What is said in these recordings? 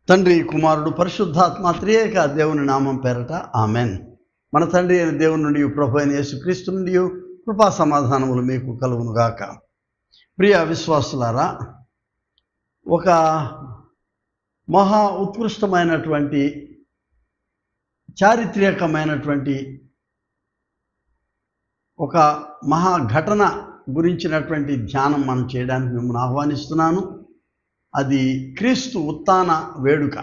తండ్రి, కుమారుడు, పరిశుద్ధాత్మ త్రియేక దేవుని నామం పేరట ఆమెన్. మన తండ్రి అయిన దేవుని నుండి, ప్రభు అయిన యేసుక్రీస్తు నుండి కృపా సమాధానములు మీకు కలుగునుగాక. ప్రియ విశ్వాసులారా, ఒక మహా ఉత్కృష్టమైనటువంటి చారిత్రకమైనటువంటి ఒక మహా ఘటన గురించినటువంటి ధ్యానం మనం చేయడానికి మిమ్మల్ని ఆహ్వానిస్తున్నాను. అది క్రీస్తు ఉత్థాన వేడుక.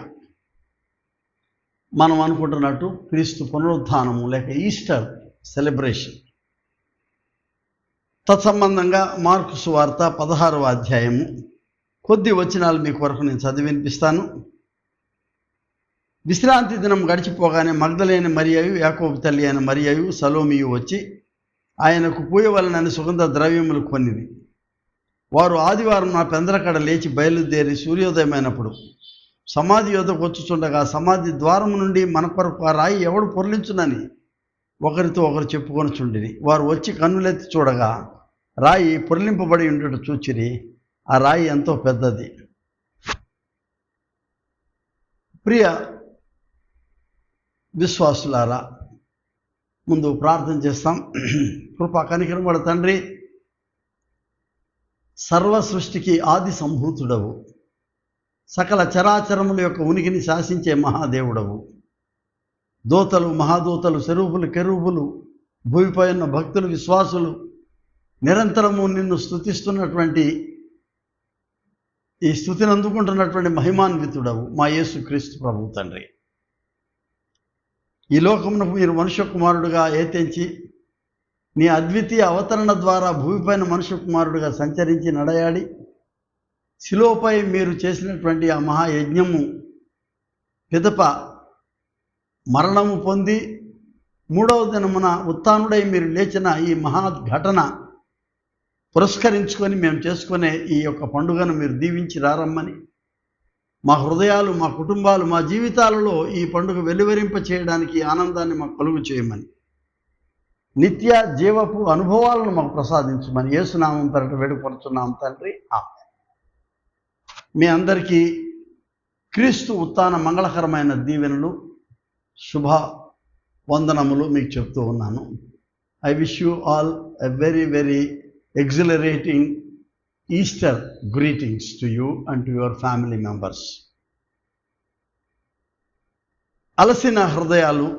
మనం అనుకుంటున్నట్టు క్రీస్తు పునరుత్థానము లేక ఈస్టర్ సెలబ్రేషన్. తత్సంబంధంగా మార్కు సువార్త 16వ అధ్యాయము కొద్ది వచనాలు మీ కొరకు నేను చదివి వినిపిస్తాను. విశ్రాంతి దినం గడిచిపోగానే మగ్దలేని మరియయు, యాకోబు తల్లి అయిన మరియయు, సలోమియు వచ్చి ఆయనకు పూయవలనని సుగంధ ద్రవ్యములు కొనిది. వారు ఆదివారం నా పెందరకడ లేచి బయలుదేరి సూర్యోదయమైనప్పుడు సమాధి యొద్దకు వచ్చుచుండగా, సమాధి ద్వారము నుండి మన కొరకు ఆ రాయి ఎవడు పొర్లించునని ఒకరితో ఒకరు చెప్పుకొనుచుండిరి. వారు వచ్చి కన్నులెత్తి చూడగా రాయి పొర్లింపబడి ఉండటం చూచిరి. ఆ రాయి ఎంతో పెద్దది. ప్రియ విశ్వాసులారా, ముందు ప్రార్థన చేస్తాం. కృపా కనికరం గల తండ్రి, సర్వ సృష్టికి ఆది సంభూతుడవు, సకల చరాచరముల యొక్క ఉనికిని శాసించే మహాదేవుడవు. దూతలు, మహాదూతలు, శరూపులు, కెరూబులు, భూమిపై ఉన్న భక్తులు, విశ్వాసులు నిరంతరము నిన్ను స్తుతిస్తున్నటువంటి, ఈ స్తుతిని అందుకుంటున్నటువంటి మహిమాన్వితుడవు మా యేసుక్రీస్తు ప్రభు తండ్రి. ఈ లోకమును మీరు మనుష్య కుమారుడుగా ఏతెంచి నీ అద్వితీయ అవతరణ ద్వారా భూమిపైన మనుష్య కుమారుడుగా సంచరించి నడయాడి శిలువపై మీరు చేసినటువంటి ఆ మహాయజ్ఞము పిదప మరణము పొంది 3వ దినమున ఉత్థానుడై మీరు లేచిన ఈ మహాఘటన పురస్కరించుకొని మేము చేసుకునే ఈ యొక్క పండుగను మీరు దీవించి రారమ్మని, మా హృదయాలు, మా కుటుంబాలు, మా జీవితాలలో ఈ పండుగ వెలువరింప చేయడానికి ఆనందాన్ని మాకు కలుగు చేయమని, నిత్య జీవపు అనుభవాలను మాకు ప్రసాదించమని యేసునామం పేరట వేడుకొనుచున్నాం తండ్రి, ఆమేన్. మీ అందరికీ క్రీస్తు ఉత్థాన మంగళకరమైన దీవెనలు, శుభ వందనములు మీకు చెప్తూ ఉన్నాను. I wish you all a very very exhilarating Easter greetings to you and to your family members. అలసిన హృదయాలు,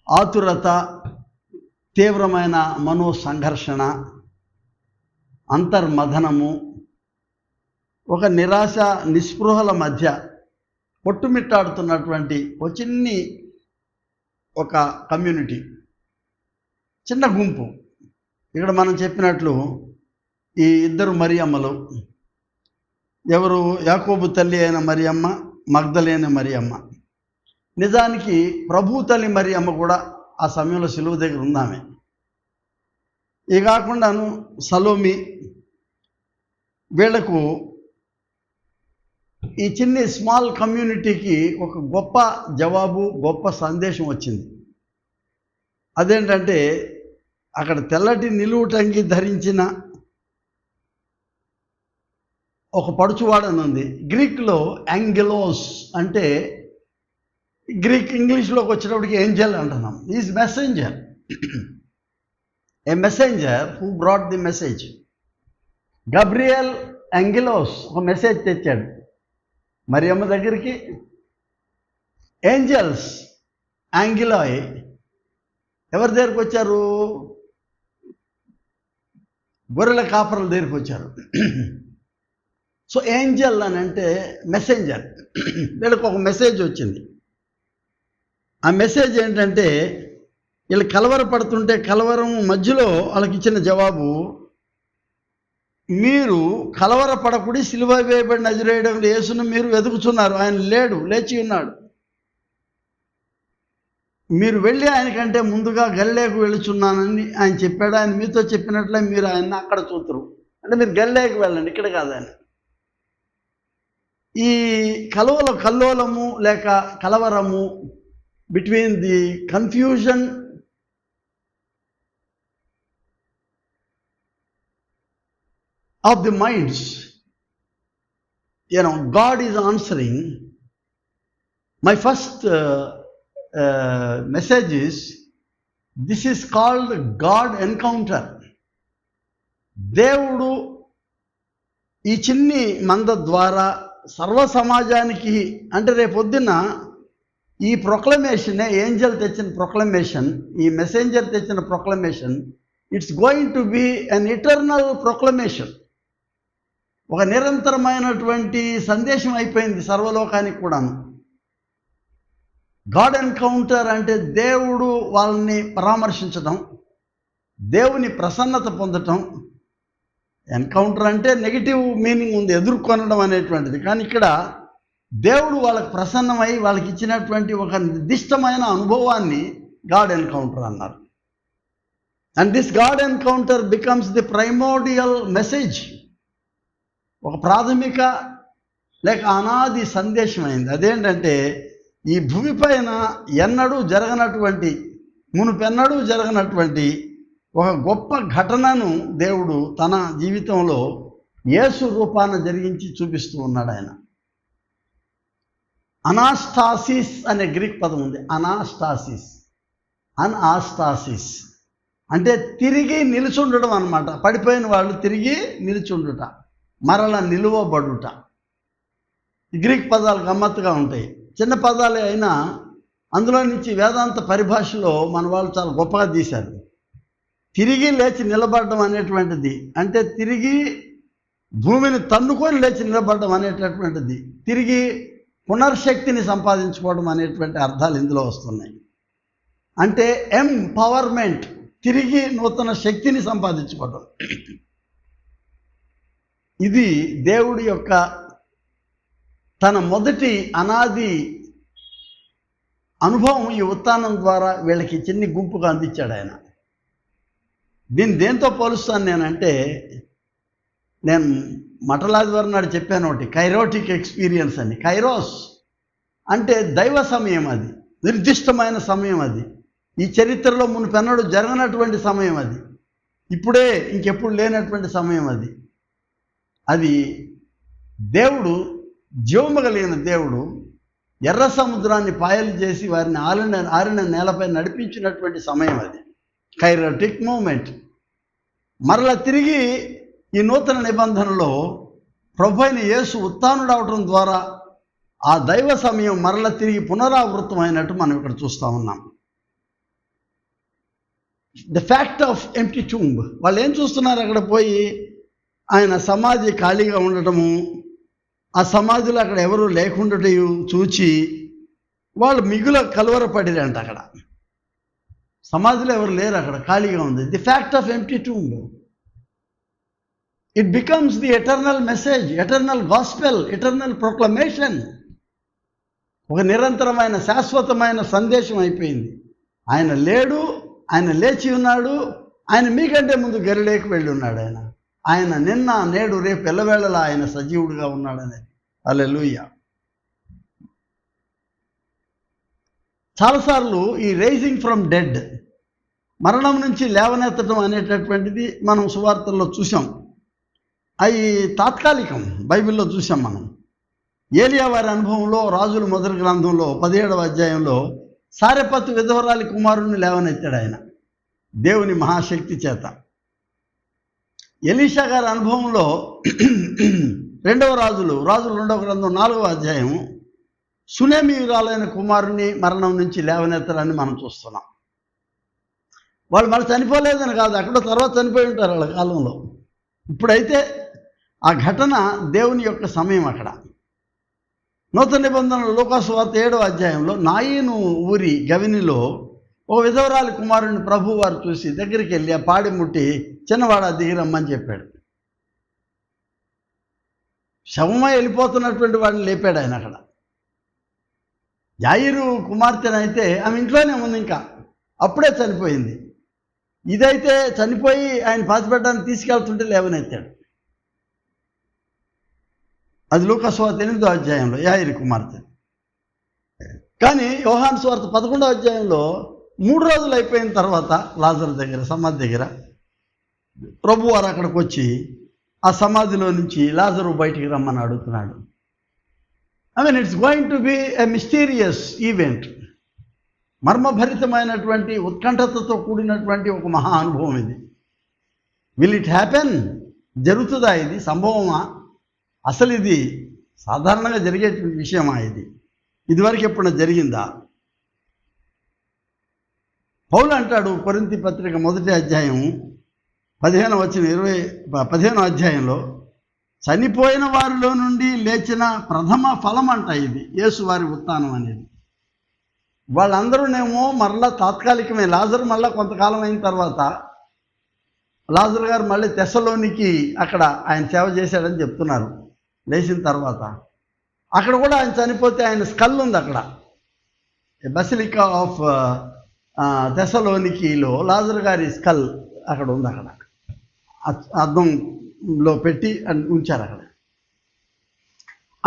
ఆతురత, తీవ్రమైన మనోసంఘర్షణ, అంతర్మథనము, ఒక నిరాశ నిస్పృహల మధ్య కొట్టుమిట్టాడుతున్నటువంటి ఒక కమ్యూనిటీ, చిన్న గుంపు. ఇక్కడ మనం చెప్పినట్లు ఈ ఇద్దరు మరియమ్మలు, ఎవరు? యాకోబు తల్లి అయిన మరియమ్మ, మగ్దలేని మరియమ్మ. నిజానికి ప్రభు తల్లి మరియమ్మ కూడా ఆ సమయంలో సిలువ దగ్గర ఉందామె. ఇవి కాకుండాను సలోమి, వీళ్లకు ఈ చిన్ని స్మాల్ కమ్యూనిటీకి ఒక గొప్ప జవాబు, గొప్ప సందేశం వచ్చింది. అదేంటంటే, అక్కడ తెల్లటి నిలువుటంగి ధరించిన ఒక పడుచువాడని ఉంది. గ్రీక్లో యాంగిలోస్ అంటే, గ్రీక్ ఇంగ్లీష్లోకి వచ్చేటప్పటికి ఏంజల్ అంటున్నాం. Is messenger, a messenger who brought the message. Gabriel యాంగిలోస్ ఒక మెసేజ్ తెచ్చాడు మరియమ్మ దగ్గరికి. ఏంజల్స్ యాంగిలాయ్ ఎవరి దగ్గరికి వచ్చారు? గొర్రెల కాపరుల దగ్గరికి వచ్చారు. సో ఏంజల్ అని అంటే మెసెంజర్. వీళ్ళకి ఒక మెసేజ్ వచ్చింది. ఆ మెసేజ్ ఏంటంటే, వీళ్ళు కలవరపడుతుంటే కలవరం మధ్యలో వాళ్ళకి ఇచ్చిన జవాబు, మీరు కలవరపడకుడి, సిలువ వేయబడిన నజరేయుడైన యేసును మీరు వెతుకుతున్నారు, ఆయన లేడు, లేచి ఉన్నాడు. మీరు వెళ్ళి ఆయనకంటే ముందుగా గలిలయకు వెళుచున్నానని ఆయన చెప్పాడు. ఆయన మీతో చెప్పినట్లే మీరు ఆయన్ని అక్కడ చూతురు. అంటే మీరు గలిలయకు వెళ్ళండి, ఇక్కడ కాదని. ఈ కల్లోలము లేక కలవరము, between the confusion of the minds God is answering. My first message is, this is called God encounter. దేవుడు ఈ చిన్ని మంద ద్వారా సర్వ సమాజానికి, అంటే రేపొద్దున ఈ ప్రొక్లమేషన్, ఏంజల్ తెచ్చిన ప్రొక్లమేషన్, ఈ మెసెంజర్ తెచ్చిన proclamation, it's going to be an eternal proclamation. ఒక నిరంతరమైనటువంటి సందేశం అయిపోయింది సర్వలోకానికి కూడాను. గాడ్ ఎన్కౌంటర్ అంటే దేవుడు వాళ్ళని పరామర్శించడం, దేవుని ప్రసన్నత పొందటం. ఎన్కౌంటర్ అంటే నెగిటివ్ మీనింగ్ ఉంది, ఎదుర్కొనడం అనేటువంటిది. కానీ ఇక్కడ దేవుడు వాళ్ళకి ప్రసన్నమై వాళ్ళకి ఇచ్చినటువంటి ఒక నిర్దిష్టమైన అనుభవాన్ని గాడ్ ఎన్కౌంటర్ అన్నారు. And this God encounter becomes the primordial message. ఒక ప్రాథమిక లేక అనాది సందేశం అయింది. అదేంటంటే, ఈ భూమిపైన మునుపెన్నడూ జరగనటువంటి ఒక గొప్ప ఘటనను దేవుడు తన జీవితంలో యేసు రూపాన జరిగించి చూపిస్తూ ఉన్నాడు ఆయన. అనాస్టాసిస్ అనే గ్రీక్ పదం ఉంది. అనాస్టాసిస్ అంటే తిరిగి నిలుచుండడం అన్నమాట. పడిపోయిన వాళ్ళు తిరిగి నిలుచుండుట, మరల నిలువబడుట. ఈ గ్రీక్ పదాలు గమ్మత్తుగా ఉంటాయి. చిన్న పదాలే అయినా అందులో నుంచి వేదాంత పరిభాషలో మన వాళ్ళు చాలా గొప్పగా తీశారు. తిరిగి లేచి నిలబడడం అనేటువంటిది, అంటే తిరిగి భూమిని తన్నుకొని లేచి నిలబడడం అనేటటువంటిది, తిరిగి పునర్శక్తిని సంపాదించుకోవడం అనేటువంటి అర్థాలు ఇందులో వస్తున్నాయి. అంటే ఎంపవర్మెంట్, తిరిగి నూతన శక్తిని సంపాదించుకోవడం. ఇది దేవుడి యొక్క తన మొదటి అనాది అనుభవం ఈ ఉత్థానం ద్వారా వీళ్ళకి చిన్ని గుంపుగా అందించాడు ఆయన. దీన్ని దేంతో పోలుస్తాను నేనంటే, నేను మటలాదివారం నాడు చెప్పాను ఒకటి, కైరోటిక్ ఎక్స్పీరియన్స్ అని. కైరోస్ అంటే దైవ సమయం, అది నిర్దిష్టమైన సమయం, అది ఈ చరిత్రలో మునుపెన్నడూ జరగనటువంటి సమయం, అది ఇప్పుడే ఇంకెప్పుడు లేనటువంటి సమయం. అది దేవుడు, జీవము కలిగిన దేవుడు ఎర్ర సముద్రాన్ని పాయలు చేసి వారిని ఆరిన నేలపై నడిపించినటువంటి సమయం. అది కైరోటిక్ మూమెంట్. మరలా తిరిగి ఈ నూతన నిబంధనలో ప్రభు అయిన యేసు ఉత్థానుడు అవటం ద్వారా ఆ దైవ సమయం మరలా తిరిగి పునరావృతం అయినట్టు మనం ఇక్కడ చూస్తూ ఉన్నాం. The fact of empty tomb. వాళ్ళు ఏం చూస్తున్నారు, అక్కడ పోయి ఆయన సమాధి ఖాళీగా ఉండటము, ఆ సమాధిలో అక్కడ ఎవరు లేకుండాటయు చూచి వాళ్ళు మిగుల కలవరపడిరంట. అక్కడ సమాధిలో ఎవరు లేరు, అక్కడ ఖాళీగా ఉంది. The fact of empty tomb, it becomes the eternal message, eternal gospel, eternal proclamation. ఒక నిరంతరమైన శాశ్వతమైన సందేశం అయిపోయింది. ఆయన లేడు, ఆయన లేచి ఉన్నాడు, ఆయన మీకంటే ముందు గలిలేకి వెళ్ళి ఉన్నాడు. ఆయన నిన్న నేడు రేపు ఎల్లవేళలా ఆయన సజీవుడిగా ఉన్నాడనేది. హల్లెలూయా. చాలాసార్లు ఈ రైజింగ్ ఫ్రమ్ డెడ్, మరణం నుంచి లేవనెత్తడం అనేటటువంటిది మనం సువార్తల్లో చూసాం. అవి తాత్కాలికం, బైబిల్లో చూసాం మనం. ఏలియా వారి అనుభవంలో రాజుల మొదటి గ్రంథంలో 17వ అధ్యాయంలో సారెపతు విధవరాలి కుమారుణ్ణి లేవనెత్తాడు ఆయన దేవుని మహాశక్తి చేత. ఎలీషా గారి అనుభవంలో రాజుల 2వ గ్రంథం 4వ అధ్యాయం సునేమీయురాలైన కుమారుని మరణం నుంచి లేవనెత్తడాన్ని మనం చూస్తున్నాం. వాళ్ళు మళ్ళీ చనిపోలేదని కాదు, అక్కడో తర్వాత చనిపోయి ఉంటారు వాళ్ళ కాలంలో. ఇప్పుడైతే ఆ ఘటన దేవుని యొక్క సమయం. అక్కడ నూతన నిబంధనలు లూకాసు వార్త 7వ అధ్యాయంలో నాయీను ఊరి గవినిలో ఓ విధవరాలి కుమారుని ప్రభు వారు చూసి దగ్గరికి వెళ్ళి ఆ పాడి ముట్టి చిన్నవాడ దిగిరమ్మని చెప్పాడు. శవమై వెళ్ళిపోతున్నటువంటి వాడిని లేపాడు ఆయన. అక్కడ యాయిరు కుమార్తెనైతే ఆమె ఇంట్లోనే ఉంది, ఇంకా అప్పుడే చనిపోయింది. ఇదైతే చనిపోయి ఆయన పాతిపెట్టడానికి తీసుకెళ్తుంటే లేవనెత్తాడు. అది లూకాసు వార్త 8వ అధ్యాయంలో యాయిరు కుమార్తె. కానీ యోహాను సువార్త 11వ అధ్యాయంలో 3 రోజులు అయిపోయిన తర్వాత లాజరు దగ్గర, సమాధి దగ్గర ప్రభువారు అక్కడికి వచ్చి ఆ సమాధిలో నుంచి లాజరు బయటికి రమ్మని అడుగుతున్నాడు. It's going to be a mysterious event. మర్మభరితమైనటువంటి ఉత్కంఠతతో కూడినటువంటి ఒక మహా అనుభవం ఇది. Will it happen? జరుగుతుందా? ఇది సంభవమా? అసలు ఇది సాధారణంగా జరిగేటువంటి విషయమా? ఇదివరకు ఎప్పుడైనా జరిగిందా? పౌలు అంటాడు కొరింథీ పత్రిక 1వ అధ్యాయం 15వ అధ్యాయంలో, చనిపోయిన వారిలో నుండి లేచిన ప్రథమ ఫలం అంట ఇది యేసు వారి ఉత్థానం అనేది. వాళ్ళందరూనేమో మరలా తాత్కాలికమే. లాజరు మళ్ళీ కొంతకాలం అయిన తర్వాత లాజరు గారు మళ్ళీ తెస్సలోనికి అక్కడ ఆయన సేవ చేశాడని చెప్తున్నారు. లేచిన తర్వాత అక్కడ కూడా ఆయన చనిపోతే ఆయన స్కల్ ఉంది అక్కడ. బసిలికా ఆఫ్ తెస్సలోనికిలో లాజరు గారి స్కల్ అక్కడ ఉంది. అక్కడ అద్దంలో పెట్టి ఉంచారు అక్కడ.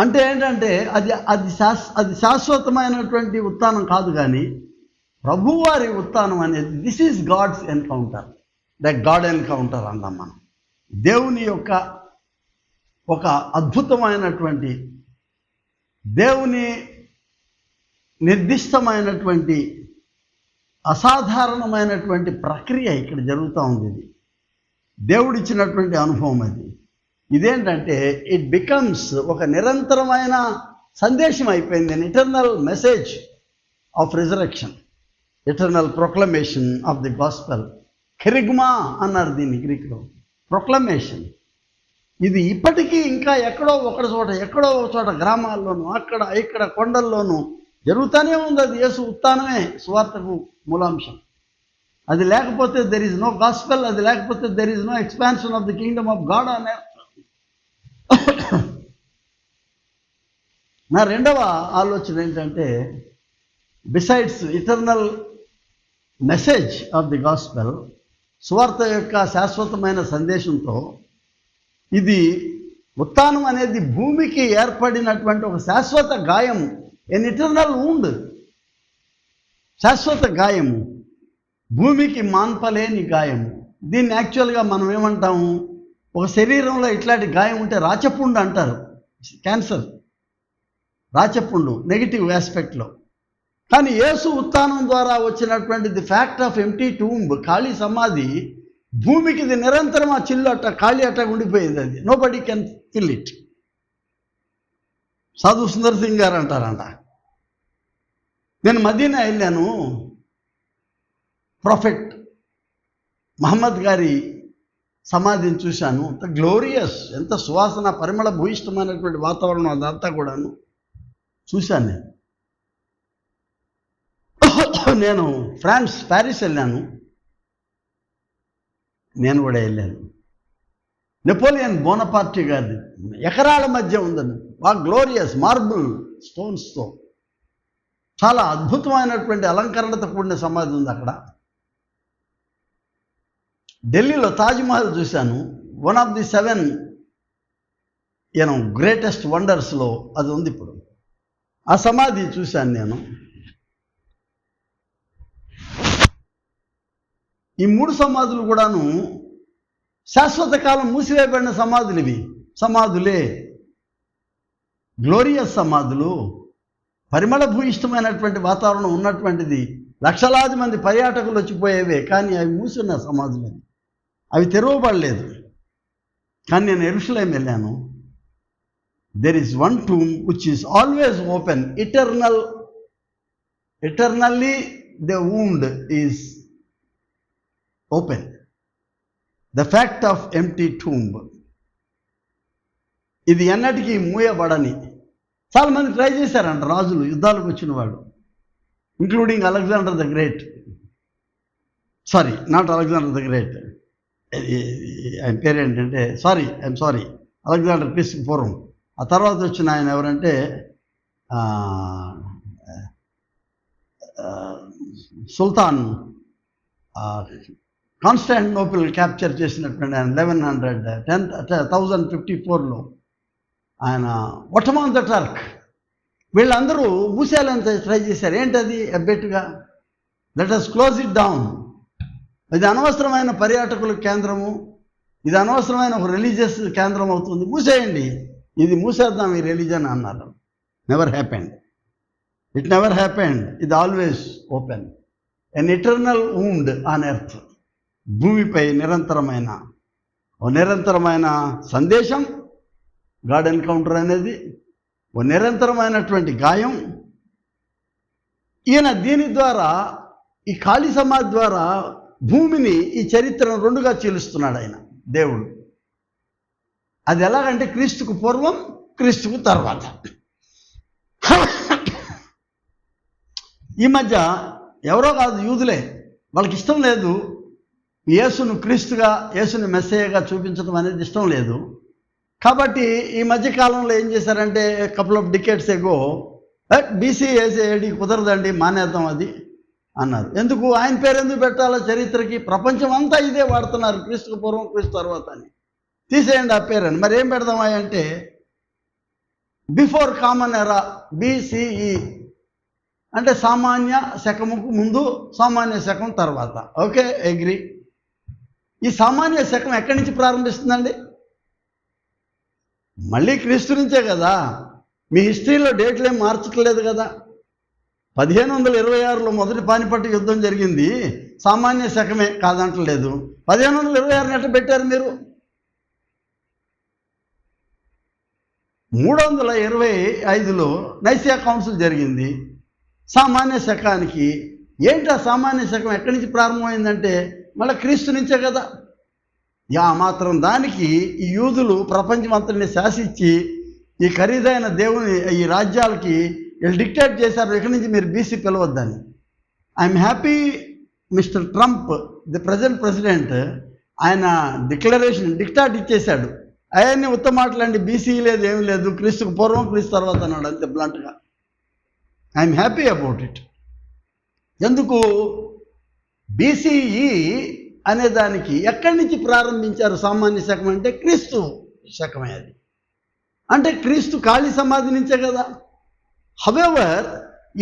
అంటే ఏంటంటే అది శాశ్వతమైనటువంటి ఉత్థానం కాదు, కానీ ప్రభువారి ఉత్థానం అనేది this is God's encounter. God encounter అందాం మనం. దేవుని యొక్క ఒక అద్భుతమైనటువంటి, దేవుని నిర్దిష్టమైనటువంటి అసాధారణమైనటువంటి ప్రక్రియ ఇక్కడ జరుగుతూ ఉంది. ఇది దేవుడిచ్చినటువంటి అనుభవం. ఇదేంటంటే ఇట్ బికమ్స్ ఒక నిరంతరమైన సందేశం అయిపోయింది. An eternal message of resurrection, eternal proclamation of the gospel. Kerygma అన్నారు దీన్ని గ్రీక్లో, ప్రొక్లమేషన్. ఇది ఇప్పటికీ ఇంకా ఎక్కడో ఒక చోట గ్రామాల్లోనూ అక్కడ ఇక్కడ కొండల్లోనూ జరుగుతూనే ఉంది. అది యేసు ఉత్థానమే సువార్తకు మూలాంశం. అది లేకపోతే దెర్ ఈజ్ నో గాస్పెల్. అది లేకపోతే there is no expansion of the kingdom of God on earth. నా రెండవ ఆలోచన ఏంటంటే, besides eternal message of the gospel, సువార్త యొక్క శాశ్వతమైన సందేశంతో, ఇది ఉత్థానం అనేది భూమికి ఏర్పడినటువంటి ఒక శాశ్వత గాయం, ఎన్ ఇటర్నల్ వూండ్. శాశ్వత గాయము, భూమికి మాన్పలేని గాయము. దీన్ని యాక్చువల్గా మనం ఏమంటాము, ఒక శరీరంలో ఇట్లాంటి గాయం ఉంటే రాచపుండు అంటారు. క్యాన్సర్, రాచపుండు నెగిటివ్ ఆస్పెక్ట్లో. కానీ యేసు ఉత్థానం ద్వారా వచ్చినటువంటి the fact of empty tomb, ఖాళీ సమాధి, భూమికి ఇది నిరంతరం ఆ చిల్లు అట్ట ఖాళీ అట్ట ఉండిపోయింది. అది nobody can fill it. Sadhu Sundar Singh గారు అంటారంట, నేను మదీనా వెళ్ళాను, ప్రొఫెట్ మహమ్మద్ గారి సమాధిని చూశాను. అంత గ్లోరియస్, ఎంత సువాసన, పరిమళ భూయిష్టమైనటువంటి వాతావరణం అదంతా కూడాను చూశాను. నేను ప్యారిస్ వెళ్ళాను, నేను కూడా వెళ్ళాను. నెపోలియన్ బోనపార్టీ గారిది ఎకరాల మధ్య ఉందని, గ్లోరియస్ మార్బుల్ స్టోన్స్తో చాలా అద్భుతమైనటువంటి అలంకరణతో కూడిన సమాధి ఉంది అక్కడ. ఢిల్లీలో తాజ్మహల్ చూశాను. వన్ ఆఫ్ ది 7 గ్రేటెస్ట్ వండర్స్లో అది ఉంది. ఇప్పుడు ఆ సమాధి చూశాను నేను. ఈ 3 సమాధులు కూడాను శాశ్వత కాలం మూసివేయబడిన సమాధులు. ఇవి సమాధులే, గ్లోరియస్ సమాధులు, పరిమళ భూయిష్టమైనటువంటి వాతావరణం ఉన్నటువంటిది. లక్షలాది మంది పర్యాటకులు వచ్చిపోయేవే, కానీ అవి మూసిన సమాధులు, అవి తెరవబడలేదు. కానీ నేను యెరూషలేం వెళ్ళాను. There is one tomb which is always open, eternally the wound is open. The fact of empty tomb, ఇది ఎన్నటికీ మూయబడని. చాలామంది ట్రై చేశారంట రాజులు, యుద్ధాలకు వచ్చిన వాళ్ళు, including Alexander the great. Not Alexander the great, ఆయన పేరు ఏంటంటే ఐఎమ్ సారీ, అలెగ్జాండర్ క్రీస్తుకు పూర్వం. ఆ తర్వాత వచ్చిన ఆయన ఎవరంటే సుల్తాన్ కాన్స్టాంటినోపిల్ క్యాప్చర్ చేసినటువంటి ఆయన 1054లో ఆయన ఒట్టమాన్ ద టర్క్. వీళ్ళందరూ మూసేయాలని ట్రై చేశారు. ఏంటది? ఎబ్బెట్టుగా let us close it down. ఇది అనవసరమైన పర్యాటకుల కేంద్రము, ఇది అనవసరమైన ఒక రిలీజియస్ కేంద్రం అవుతుంది, మూసేయండి, ఇది మూసేద్దాం ఈ రిలీజన్ అన్నారు. Never happened. It never happened, ఇది always open. An eternal wound on earth. భూమిపై నిరంతరమైన సందేశం, గాడ్ ఎన్కౌంటర్ అనేది ఓ నిరంతరమైనటువంటి గాయం. ఈయన దీని ద్వారా, ఈ ఖాళీ సమాధి ద్వారా భూమిని, ఈ చరిత్రను రెండుగా చీలుస్తున్నాడు ఆయన దేవుడు. అది ఎలాగంటే క్రీస్తుకు పూర్వం, క్రీస్తుకు తర్వాత. ఈ మధ్య ఎవరో కాదు, యూదులే, వాళ్ళకి ఇష్టం లేదు యేసును క్రీస్తుగా, యేసుని మెస్సయ్యగా చూపించడం అనేది ఇష్టం లేదు. కాబట్టి ఈ మధ్య కాలంలో ఏం చేశారంటే, couple of decades ago BC AC కుదరదండి, మానేద్దాం అది అన్నారు. ఎందుకు? ఆయన పేరు ఎందుకు పెట్టాలో చరిత్రకి? ప్రపంచం అంతా ఇదే వాడుతున్నారు, క్రీస్తుకు పూర్వం, క్రీస్తు తర్వాత అని. తీసేయండి ఆ పేరని. మరి ఏం పెడదామా అంటే బిఫోర్ కామన్ ఎరా, BCE అంటే సామాన్య శకముకు ముందు, సామాన్య శకం తర్వాత. Okay, agree. ఈ సామాన్య శకం ఎక్కడి నుంచి ప్రారంభిస్తుందండి? మళ్ళీ క్రీస్తు నుంచే కదా. మీ హిస్టరీలో డేట్లు ఏం మార్చట్లేదు కదా. 1526లో మొదటి పానిపట్టు యుద్ధం జరిగింది, సామాన్య శకమే కాదంటలేదు. 1526 ఎట్లా పెట్టారు మీరు? 325లో నైసియా కౌన్సిల్ జరిగింది, సామాన్య శకానికి. ఏంటి ఆ సామాన్య శకం ఎక్కడి నుంచి ప్రారంభమైందంటే మళ్ళీ క్రీస్తు నుంచే కదా. ఆ మాత్రం దానికి ఈ యూదులు ప్రపంచం అంతటిని శాసించి ఈ ఖరీదైన దేవుని ఈ రాజ్యాలకి వీళ్ళు డిక్టేట్ చేశారు, ఇక్కడి నుంచి మీరు BC పిలవద్దని. I'm happy Mister Trump, the present president, ఆయన డిక్టాట్ ఇచ్చేశాడు. అవన్నీ ఉత్తమ మాటలండి, BC లేదు, ఏమి లేదు, క్రీస్తుకు పూర్వం, క్రీస్తు తర్వాత అన్నాడు అంతే బ్లంట్గా. I'm happy about it. ఎందుకు? BCE అనే దానికి ఎక్కడి నుంచి ప్రారంభించారు సామాన్య శకం అంటే క్రీస్తు శకమే. అది అంటే క్రీస్తు ఖాళీ సమాధి నుంచే కదా. హవెవర్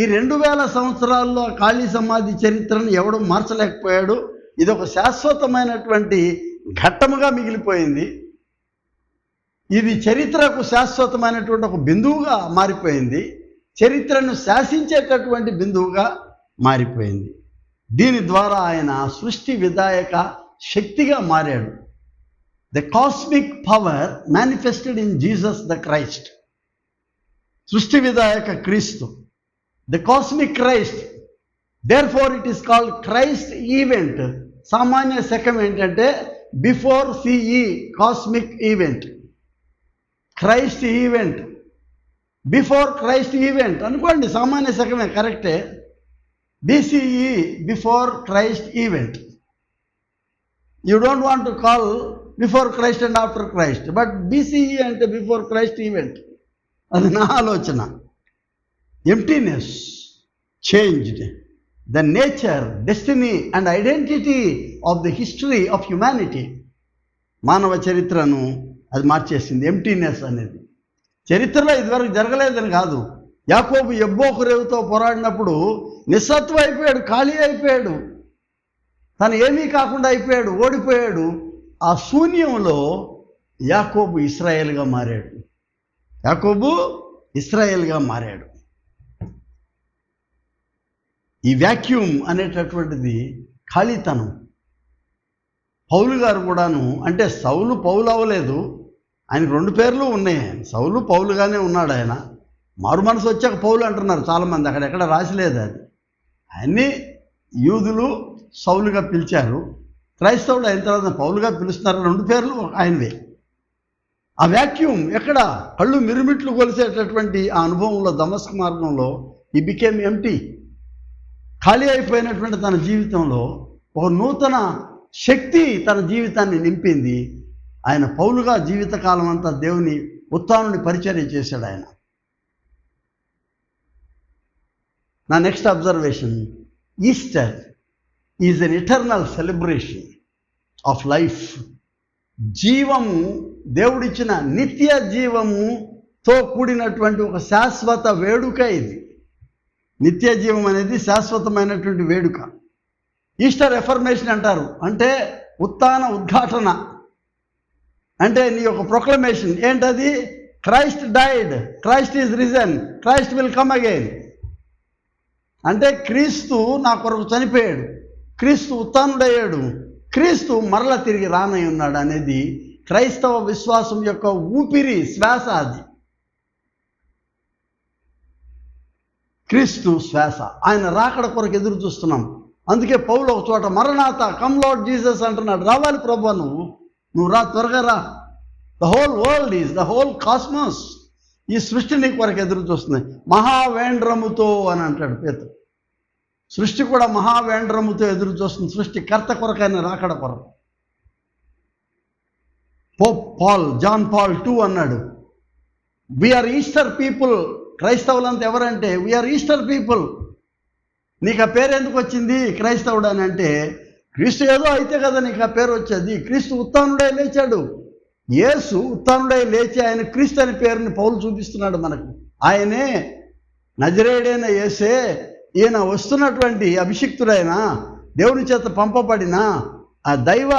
ఈ 2000 సంవత్సరాల్లో ఖాళీ సమాధి చరిత్రను ఎవడు మార్చలేకపోయాడు. ఇది ఒక శాశ్వతమైనటువంటి ఘట్టముగా మిగిలిపోయింది. ఇది చరిత్రకు శాశ్వతమైనటువంటి ఒక బిందువుగా మారిపోయింది, చరిత్రను శాసించేటటువంటి బిందువుగా మారిపోయింది. దీని ద్వారా ఆయన సృష్టి విధాయక శక్తిగా మారాడు. The cosmic power manifested in Jesus the Christ. సృష్టి విధాయక క్రీస్తు, the cosmic Christ. Therefore it is called Christ event. సామాన్య శకం ఏంటంటే before CE, cosmic event. Christ event, before Christ event అనుకోండి, సామాన్య శకమే, కరెక్టే. BCE, before Christ event. You don't want to call before Christ and after Christ, but BCE అంటే before Christ event. అది నా ఆలోచన. Emptiness changed the nature, destiny and identity of the history of humanity. మానవ చరిత్రను అది మార్చేసింది. Emptiness అనేది చరిత్రలో ఇదివరకు జరగలేదని కాదు. యాకోబు యబ్బోకు రేవుతో పోరాడినప్పుడు నిస్సత్వం అయిపోయాడు, ఖాళీ అయిపోయాడు, తను ఏమీ కాకుండా అయిపోయాడు, ఓడిపోయాడు. ఆ శూన్యంలో యాకోబు ఇశ్రాయేల్గా మారాడు. ఈ వాక్యూమ్ అనేటటువంటిది ఖాళీతనం. పౌలు గారు కూడాను, అంటే సౌలు పౌలు అవ్వలేదు, ఆయనకు 2 పేర్లు ఉన్నాయి. సౌలు పౌలుగానే ఉన్నాడు. ఆయన మారు మనసు వచ్చాక పౌలు అంటున్నారు చాలామంది, అక్కడెక్కడ రాసిలేదు అది. ఆయన్ని యూదులు సౌలుగా పిలిచారు, క్రైస్తవుడు అయిన తర్వాత పౌలుగా పిలుస్తున్నారు. 2 పేర్లు ఆయనవే. ఆ వాక్యూమ్ ఎక్కడ? కళ్ళు మిరుమిట్లు కొలిసేటటువంటి ఆ అనుభవంలో, దమస్కు మార్గంలో ఈ బికేమ్ ఎంప్టీ. ఖాళీ అయిపోయినటువంటి తన జీవితంలో ఒక నూతన శక్తి తన జీవితాన్ని నింపింది. ఆయన పౌలుగా జీవితకాలం అంతా దేవుని ఉత్థానుని పరిచర్య చేశాడు ఆయన. నా next observation, Easter is an eternal celebration of life. జీవము, దేవుడిచ్చిన నిత్య జీవముతో కూడినటువంటి ఒక శాశ్వత వేడుక ఇది. నిత్య జీవం అనేది శాశ్వతమైనటువంటి వేడుక. ఈస్టర్ ఎఫర్మేషన్ అంటారు, అంటే ఉత్థాన ఉద్ఘాటన, అంటే నీ యొక్క ప్రొక్లమేషన్ ఏంటది? Christ died, Christ is risen, Christ will come again. అంటే క్రీస్తు నా కొరకు చనిపోయాడు, క్రీస్తు ఉత్థానుడయ్యాడు, క్రీస్తు మరల తిరిగి రానై ఉన్నాడు అనేది క్రైస్తవ విశ్వాసం యొక్క ఊపిరి, శ్వాస. అది క్రీస్తు శ్వాస. ఆయన రాకడ కొరకు ఎదురు చూస్తున్నాం. అందుకే పౌలు ఒక చోట మరణాత కమ్ లార్డ్ జీసస్ అంటున్నాడు. రావాలి ప్రభువా, నువ్వు రా, త్వరగా రా. The whole world is, the whole cosmos, ఈ సృష్టి నీ కొరకు ఎదురు చూస్తుంది మహావేండ్రముతో అని అంటాడు పేతురు. సృష్టి కూడా మహావేండ్రముతో ఎదురు చూస్తుంది, సృష్టికర్త కొరకైన రాకడ కొరకు. Pope Paul, John Paul II అన్నాడు, వీఆర్ ఈస్టర్ పీపుల్. క్రైస్తవులంతా ఎవరంటే వీఆర్ ఈస్టర్ పీపుల్. నీకు ఆ పేరు ఎందుకు వచ్చింది క్రైస్తవుడు అని అంటే, క్రీస్తు ఏదో అయితే కదా నీకు ఆ పేరు వచ్చేది. క్రీస్తు ఉత్థానుడై లేచాడు. యేసు ఉత్థానుడై లేచి ఆయన క్రీస్తు అనే పేరుని పౌలు చూపిస్తున్నాడు మనకు. ఆయనే నజరేయుడైన యేసే, ఈయన వస్తున్నటువంటి అభిషిక్తుడైన దేవుని చేత పంపబడిన ఆ దైవ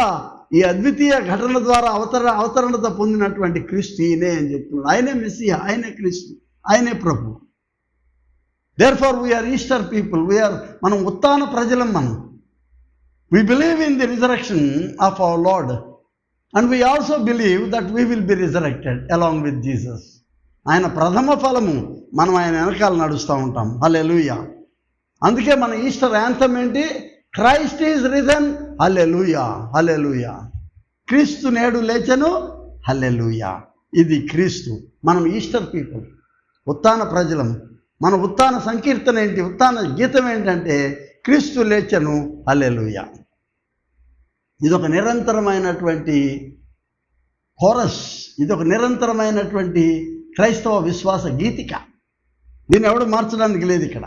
ఈ అద్వితీయ ఘటన ద్వారా అవతరణత పొందినటువంటి క్రీస్తు ఈయనే అని చెప్తున్నాడు. ఆయనే మెస్సియా, ఆయనే క్రీస్తు, ఆయనే ప్రభు. Therefore we're Easter people. మనం ఉత్థాన ప్రజలం. మనం we believe in the resurrection of our Lord, and we also believe that we will be resurrected along with Jesus. ఆయన ప్రథమ ఫలము, మనం ఆయన వెనకాల నడుస్తూ ఉంటాం. హల్లెలూయా. అందుకే మన ఈస్టర్ యాంథమ్ ఏంటి? క్రైస్ట్ ఈజ్ రిజన్, హల్లెలూయా, హల్లెలూయా. క్రీస్తు నేడు లేచెను, హల్లెలూయా. ఇది క్రీస్తు. మనం ఈస్టర్ పీపుల్, ఉత్థాన ప్రజలం. మన ఉత్థాన సంకీర్తన ఏంటి? ఉత్థాన గీతం ఏంటంటే క్రీస్తు లేచెను, హల్లెలూయా. ఇదొక నిరంతరమైనటువంటి కోరస్, ఇదొక నిరంతరమైనటువంటి క్రైస్తవ విశ్వాస గీతిక. దీన్ని ఎవడు మార్చడానికి లేదు ఇక్కడ.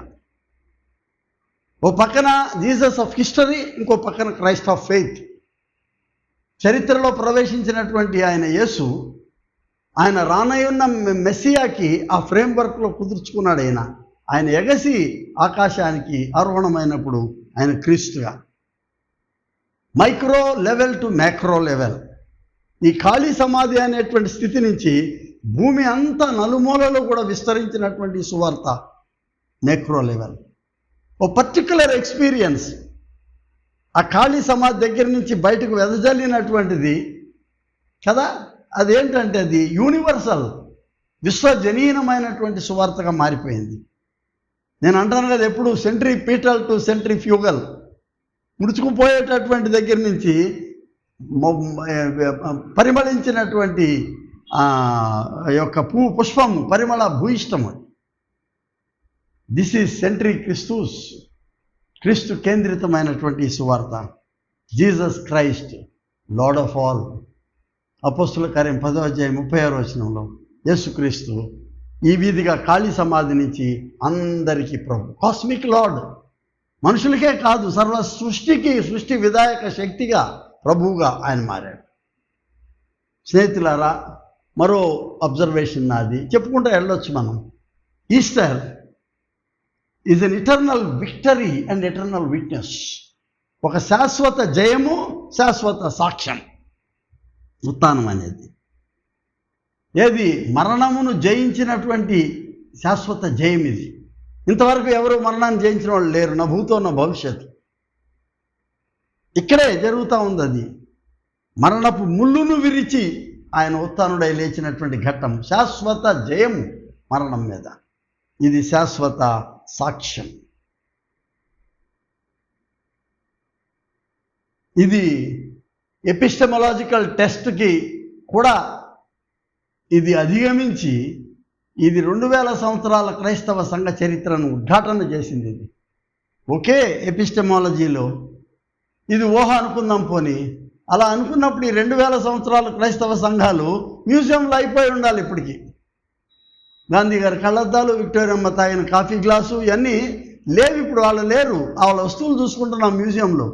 ఓ పక్కన జీసస్ ఆఫ్ హిస్టరీ, ఇంకో పక్కన క్రైస్ట్ ఆఫ్ ఫెయిత్. చరిత్రలో ప్రవేశించినటువంటి ఆయన యేసు, ఆయన రానయ్యున్న మెస్సియాకి ఆ ఫ్రేమ్వర్క్లో కుదుర్చుకున్నాడు. ఆయన ఎగసి ఆకాశానికి ఆరోహణమైనప్పుడు ఆయన క్రీస్తుగా micro level to macro level, ఈ ఖాళీ సమాధి అనేటువంటి స్థితి నుంచి భూమి అంతా నలుమూలలో కూడా విస్తరించినటువంటి సువార్త మైక్రో లెవెల్. ఓ పర్టికులర్ ఎక్స్పీరియన్స్ ఆ ఖాళీ సమాధి దగ్గర నుంచి బయటకు వెదజల్లినటువంటిది కదా. అదేంటంటే అది యూనివర్సల్, విశ్వజనీనమైనటువంటి సువార్తగా మారిపోయింది. నేను అంటాను కదా ఎప్పుడు, సెంట్రిపీటల్ టు సెంట్రిఫ్యూగల్. ముడుచుకుపోయేటటువంటి దగ్గర నుంచి పరిమళించినటువంటి యొక్క పుష్పము పరిమళ భూయిష్టము. దిస్ ఈజ్ సెంట్రీ క్రిస్తూస్, క్రీస్తు కేంద్రితమైనటువంటి సువార్త. Jesus Christ lord of all. అపోస్తుల కార్యం 10:36 యేసుక్రీస్తు ఈ వీధిగా ఖాళీ సమాధి నుంచి అందరికీ ప్రభు, కాస్మిక్ లార్డ్. మనుషులకే కాదు, సర్వ సృష్టికి, సృష్టి విధాయక శక్తిగా ప్రభువుగా ఆయన మారాడు. స్నేహితులారా, మరో అబ్జర్వేషన్ నాది, చెప్పుకుంటూ వెళ్ళొచ్చు మనం. Easter is an eternal victory and eternal witness. ఒక శాశ్వత జయము, శాశ్వత సాక్ష్యం ఉత్థానం అనేది. ఏది? మరణమును జయించినటువంటి శాశ్వత జయం ఇది. ఇంతవరకు ఎవరు మరణాన్ని జయించిన వాళ్ళు లేరు, నా భూతో నా భవిష్యత్తు. ఇక్కడే జరుగుతూ ఉంది అది. మరణపు ముళ్ళును విరిచి ఆయన ఉత్థానుడై లేచినటువంటి ఘట్టం, శాశ్వత జయము మరణం మీద. ఇది శాశ్వత సాక్ష్యం. ఇది ఎపిస్టెమలాజికల్ టెస్ట్కి కూడా ఇది అధిగమించి, ఇది 2000 సంవత్సరాల క్రైస్తవ సంఘ చరిత్రను ఉద్ఘాటన చేసింది. ఇది ఒకే ఎపిస్టెమాలజీలో ఇది ఊహ అనుకుందాం పోని. అలా అనుకున్నప్పుడు ఈ 2000 సంవత్సరాల క్రైస్తవ సంఘాలు మ్యూజియంలో అయిపోయి ఉండాలి ఇప్పటికీ. గాంధీ గారి కళ్ళద్దాలు, విక్టోరియమ్మ తాగిన కాఫీ గ్లాసు ఇవన్నీ లేవు ఇప్పుడు. వాళ్ళు లేరు, వాళ్ళ వస్తువులు చూసుకుంటున్నాం మ్యూజియంలో.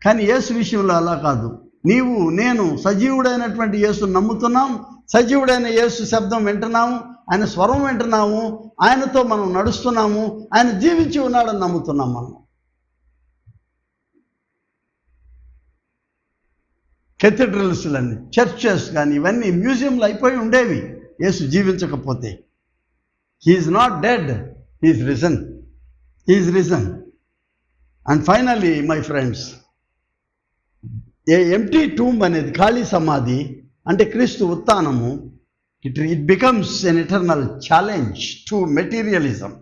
కానీ యేసు విషయంలో అలా కాదు. నీవు నేను సజీవుడైనటువంటి యేసును నమ్ముతున్నాం, సజీవుడైన యేసు శబ్దం వింటున్నాము, ఆయన స్వరం వింటున్నాము, ఆయనతో మనం నడుస్తున్నాము, ఆయన జీవించి ఉన్నాడని నమ్ముతున్నాం మనం. కెథీడ్రల్స్లన్నీ, చర్చెస్ కానీ ఇవన్నీ మ్యూజియంలో అయిపోయి ఉండేవి. యేసు జీవించకపోతే. He's not dead, he's risen. He's risen. And finally my friends, a empty tomb అనేది, ఖాళీ సమాధి అంటే క్రీస్తు ఉత్థానము, it becomes an eternal challenge to materialism.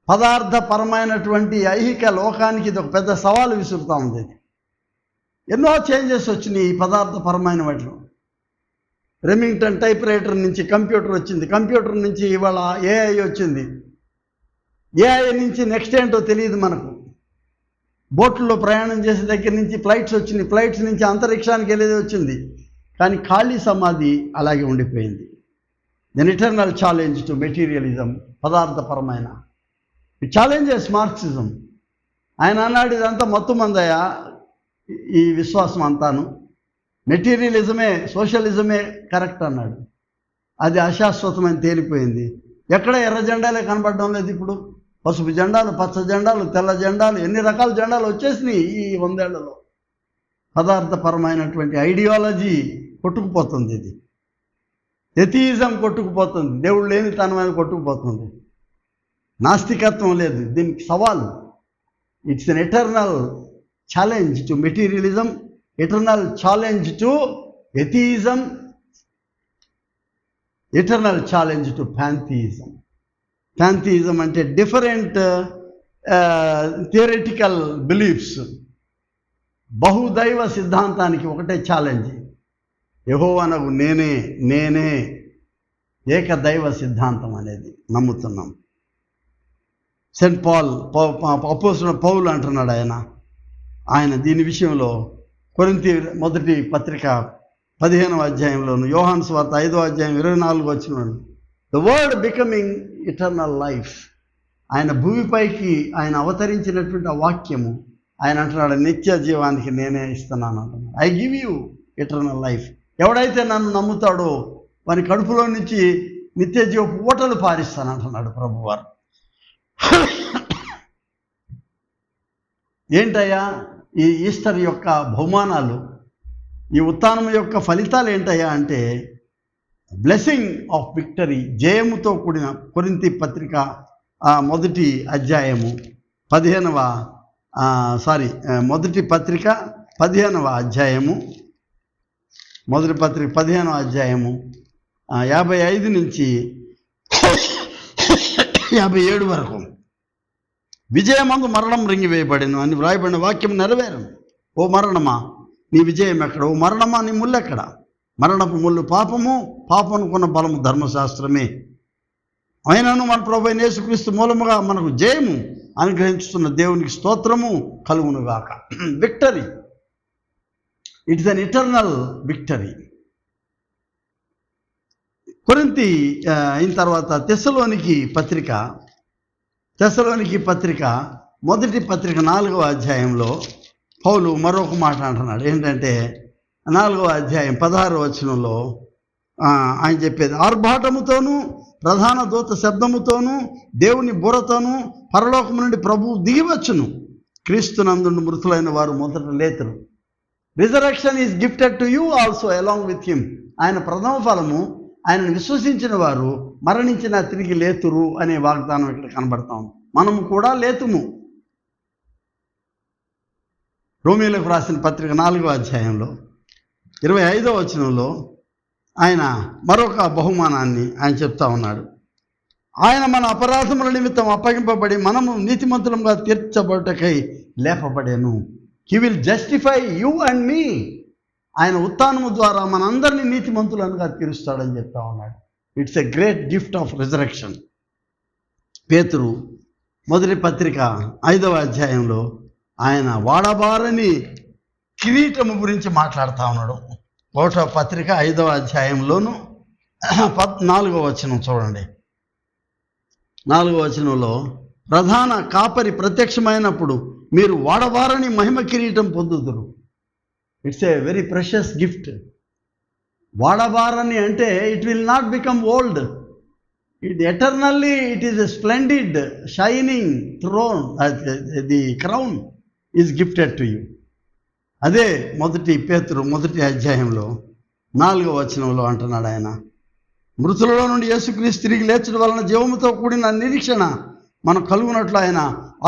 పదార్థపరమైనటువంటి ఐహిక లోకానికి ఇది ఒక పెద్ద సవాలు విసురుతూ ఉంది. ఎన్నో చేంజెస్ వచ్చినాయి ఈ పదార్థపరమైన వాటిలో. రెమింగ్టన్ టైప్ రైటర్ నుంచి కంప్యూటర్ వచ్చింది, కంప్యూటర్ నుంచి ఇవాళ ఏఐ వచ్చింది, ఏఐ నుంచి నెక్స్ట్ ఏంటో తెలియదు మనకు. బోట్లలో ప్రయాణం చేసే దగ్గర నుంచి ఫ్లైట్స్ వచ్చినాయి, ఫ్లైట్స్ నుంచి అంతరిక్షానికి వెళ్ళేది వచ్చింది. కానీ ఖాళీ సమాధి అలాగే ఉండిపోయింది. Then eternal challenge to materialism, పదార్థపరమైన ఛాలెంజెస్ మార్క్సిజం. ఆయన అన్నాడు, ఇదంతా మొత్తం మందయా ఈ విశ్వాసం అంతాను, మెటీరియలిజమే సోషలిజమే కరెక్ట్ అన్నాడు. అది అశాశ్వతమని తేలిపోయింది. ఎక్కడ ఎర్ర జెండాలే కనబడడం లేదు ఇప్పుడు. పసుపు జెండాలు, పచ్చ జెండాలు, తెల్ల జెండాలు, ఎన్ని రకాల జెండాలు వచ్చేసినాయి ఈ 100 ఏళ్లలో. పదార్థపరమైనటువంటి ఐడియాలజీ కొట్టుకుపోతుంది. ఇది ఎథియిజం కొట్టుకుపోతుంది, దేవుడు లేని తనమైన కొట్టుకుపోతుంది. నాస్తికత్వం లేదు, దీనికి సవాలు. It's an eternal challenge to materialism, eternal challenge to atheism, eternal challenge to pantheism. Pantheism అంటే డిఫరెంట్ థియరిటికల్ బిలీఫ్స్. బహుదైవ సిద్ధాంతానికి ఒకటే ఛాలెంజ్, యెహోవానగు నేనే నేనే, ఏకదైవ సిద్ధాంతం అనేది నమ్ముతున్నాం. సెయింట్ పాల్, అపోస్తలుడైన పౌలు అంటున్నాడు, ఆయన దీని విషయంలో కొరింథీ మొదటి పత్రిక 15వ అధ్యాయంలోను, యోహాను సువార్త 5వ అధ్యాయం 24 వచ్చినాడు, the word becoming eternal life. ఆయన భూమిపైకి ఆయన అవతరించినటువంటి ఆ వాక్యము, ఆయన అంటున్నాడు, నిత్య జీవానికి నేనే ఇస్తున్నాను అంటున్నాడు. I give you eternal life. ఎవడైతే నన్ను నమ్ముతాడో వాని కడుపులో నుంచి నిత్య జీవ ఊటలు పారిస్తాను అంటున్నాడు ప్రభువారు. ఏంటయ్యా ఈ ఈస్టర్ యొక్క బహుమానాలు, ఈ ఉత్థానం యొక్క ఫలితాలు ఏంటయ్యా అంటే బ్లెస్సింగ్ ఆఫ్ విక్టరీ, జయముతో కూడిన. కొరింథీ పత్రిక మొదటి అధ్యాయము 15వ మొదటి పత్రిక 15వ అధ్యాయము, మొదటి పత్రిక 15వ అధ్యాయము 55 నుంచి 57 వరకు. విజయమందు మరణం రింగివేయబడిను అని వ్రాయబడిన వాక్యం నెరవేరును. ఓ మరణమా నీ విజయం ఎక్కడ? ఓ మరణమా నీ ముళ్ళు ఎక్కడ? మరణపు ముళ్ళు పాపము, పాపముకున్న బలము ధర్మశాస్త్రమే. అయినను మన ప్రభువైన యేసుక్రీస్తు మూలముగా మనకు జయము అనుగ్రహించుతున్న దేవునికి స్తోత్రము కలుగునుగాక. Victory, it's an eternal victory. కొరింథీ అయిన తర్వాత తెస్సలోనికి పత్రిక మొదటి పత్రిక 4వ అధ్యాయంలో పౌలు మరొక మాట అంటున్నాడు. ఏంటంటే 4వ అధ్యాయం 16వ వచనంలో ఆయన చెప్పేది, ఆర్భాటముతోనూ ప్రధాన దూత శబ్దముతోనూ దేవుని బుర్రతోనూ పరలోకము నుండి ప్రభువు దిగివచ్చును, క్రీస్తునందు మృతులైన వారు మొదట లేతురు. Resurrection is gifted to you also along with him. ఆయన ప్రథమ ఫలము, ఆయనను విశ్వసించిన వారు మరణించిన తిరిగి లేతురు అనే వాగ్దానం ఇక్కడ కనబడతాం. మనము కూడా లేతుము. రోమీయులకు రాసిన పత్రిక 4వ అధ్యాయంలో 25వ వచనంలో ఆయన మరొక బహుమానాన్ని ఆయన చెప్తా ఉన్నాడు. ఆయన మన అపరాధముల నిమిత్తం అప్పగింపబడి మనము నీతిమంతులంగా తీర్చబడుటకై లేపబడేను. He will justify you and me. ఆయన ఉత్థానము ద్వారా మనందరినీ నీతిమంతులనుగా తీరుస్తాడని చెప్తా ఉన్నాడు. It's a great gift of resurrection. పేతురు మొదటి పత్రిక 5వ అధ్యాయంలో ఆయన వాడబారని కిరీటము గురించి మాట్లాడుతూ ఉన్నాడు. 1వ పత్రిక 5వ అధ్యాయంలోను 4వ వచనం చూడండి. 4వ వచనంలో, ప్రధాన కాపరి ప్రత్యక్షమైనప్పుడు మీరు వాడబారని మహిమ కిరీటం పొందుదురు. It's a very precious gift. వాడబారని అంటే it will not become old. It eternally it is a splendid shining throne, the crown is gifted to you. అదే మొదటి పేతురు మొదటి అధ్యాయంలో 4వ వచనంలో అంటున్నాడు ఆయన, మృతులలో నుండి యేసుక్రీస్తు తిరిగి లేచడం వలన జీవముతో కూడిన నిరీక్షణ మనకు కలుగునట్లు ఆయన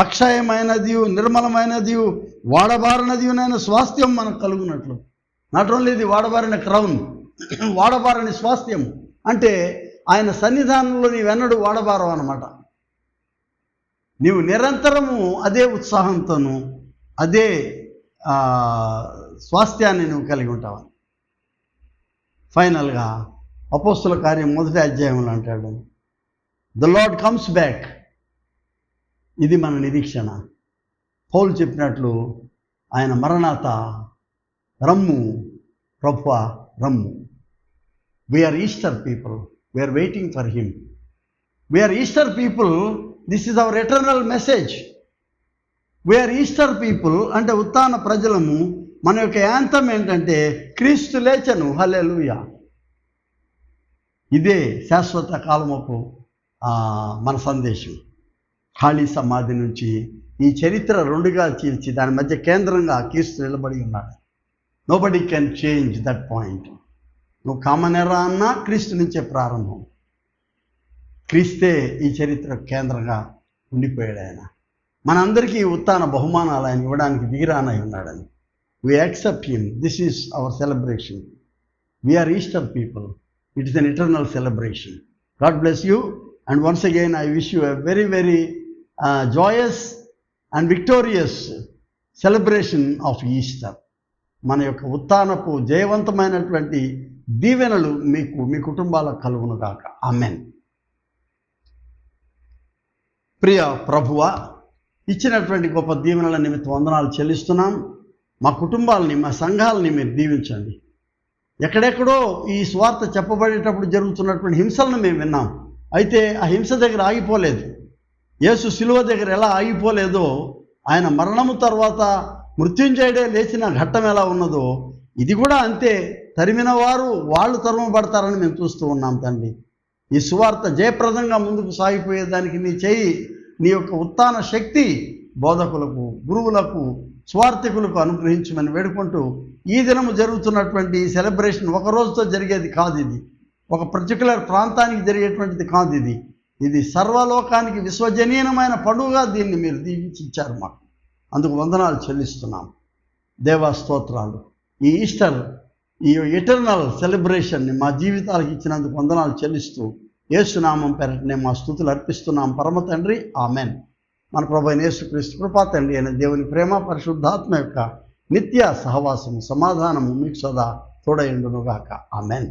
అక్షయమైనది, నిర్మలమైనది, వాడబారినదినైన స్వాస్థ్యం మనకు కలుగునట్లు. నాట్ ఓన్లీ ఇది వాడబారిన క్రౌన్, వాడబారని స్వాస్థ్యం అంటే ఆయన సన్నిధానంలో నీవెన్నడూ వాడబారవు అన్నమాట. నీవు నిరంతరము అదే ఉత్సాహంతోనూ అదే స్వాస్థ్యాన్ని నువ్వు కలిగి ఉంటావు. ఫైనల్గా అపోస్తుల కార్యం 1వ అధ్యాయంలో అంటాడు, ద లార్డ్ కమ్స్ బ్యాక్. ఇది మన నిరీక్షణ. పౌలు చెప్పినట్లు ఆయన మరణాత, రమ్ము ప్రభువా రమ్ము. We're Easter people, we're waiting for him. We're Easter people, this is our eternal message. We're Easter people అంటే ఉత్థాన ప్రజలము. మన యొక్క యాంథమ్ ఏంటంటే క్రీస్తు లేచెను, హల్లెలూయా. ఇదే శాశ్వత కాలముకు మన సందేశం. ఖాళీ సమాధి నుంచి ఈ చరిత్ర రెండుగా చీల్చి దాని మధ్య కేంద్రంగా క్రీస్తు నిలబడి ఉన్నాడు. Nobody can change that point. నువ్వు కామనెరా అన్నా క్రీస్తు నుంచే ప్రారంభం. క్రీస్తే ఈ చరిత్ర కేంద్రంగా ఉండిపోయాడు. ఆయన మనందరికీ ఉత్థాన బహుమానాలు ఆయన ఇవ్వడానికి దిగిరానై ఉన్నాడని. We accept him. This is our celebration. We are Easter people. It is an eternal celebration. God bless you. And once again, I wish you a very, very joyous and victorious celebration of Easter. మన యొక్క ఉత్థానపు జయవంతమైనటువంటి దీవెనలు మీకు మీ కుటుంబాలకు కలుగును గాక. Amen. ప్రియ ప్రభువా, ఇచ్చినటువంటి గొప్ప దీవెనల నిమిత్తం వందనాలు చెల్లిస్తున్నాం. మా కుటుంబాలని, మా సంఘాలని మీరు దీవించండి. ఎక్కడెక్కడో ఈ స్వార్థ చెప్పబడేటప్పుడు జరుగుతున్నటువంటి హింసలను మేము విన్నాం. అయితే ఆ హింస దగ్గర ఆగిపోలేదు. యేసు శిలువ దగ్గర ఎలా ఆగిపోలేదో, ఆయన మరణము తర్వాత మృత్యుంజయుడే లేచిన ఘట్టం ఎలా ఉన్నదో, ఇది కూడా అంతే. తరిమిన వారు వాళ్ళు తరుమబడతారని మేము చూస్తూ ఉన్నాం తండ్రి. ఈ సువార్త జయప్రదంగా ముందుకు సాగిపోయేదానికి నీ చేయి, నీ యొక్క ఉత్థాన శక్తి బోధకులకు, గురువులకు, స్వార్థికులకు అనుగ్రహించమని వేడుకుంటూ, ఈ దినము జరుగుతున్నటువంటి సెలబ్రేషన్ ఒక రోజుతో జరిగేది కాదు. ఇది ఒక పర్టికులర్ ప్రాంతానికి జరిగేటువంటిది కాదు. ఇది సర్వలోకానికి విశ్వజనీయమైన పండుగగా దీన్ని మీరు దీవించి ఇచ్చారు మాకు. అందుకు వందనాలు చెల్లిస్తున్నాం. దేవా స్తోత్రాలు. ఈ ఈస్టర్, ఈ ఎటర్నల్ సెలబ్రేషన్ని మా జీవితాలకు ఇచ్చినందుకు వందనాలు చెల్లిస్తూ యేసునామం పేరటనే మా స్తుతులు అర్పిస్తున్నాం పరమ తండ్రి. ఆమెన్. మన ప్రభువైన యేసుక్రీస్తు కృపా తండ్రి అయిన దేవుని ప్రేమ, పరిశుద్ధాత్మ యొక్క నిత్య సహవాసము, సమాధానము మీకు సదా తోడయుండునుగాక. ఆమెన్.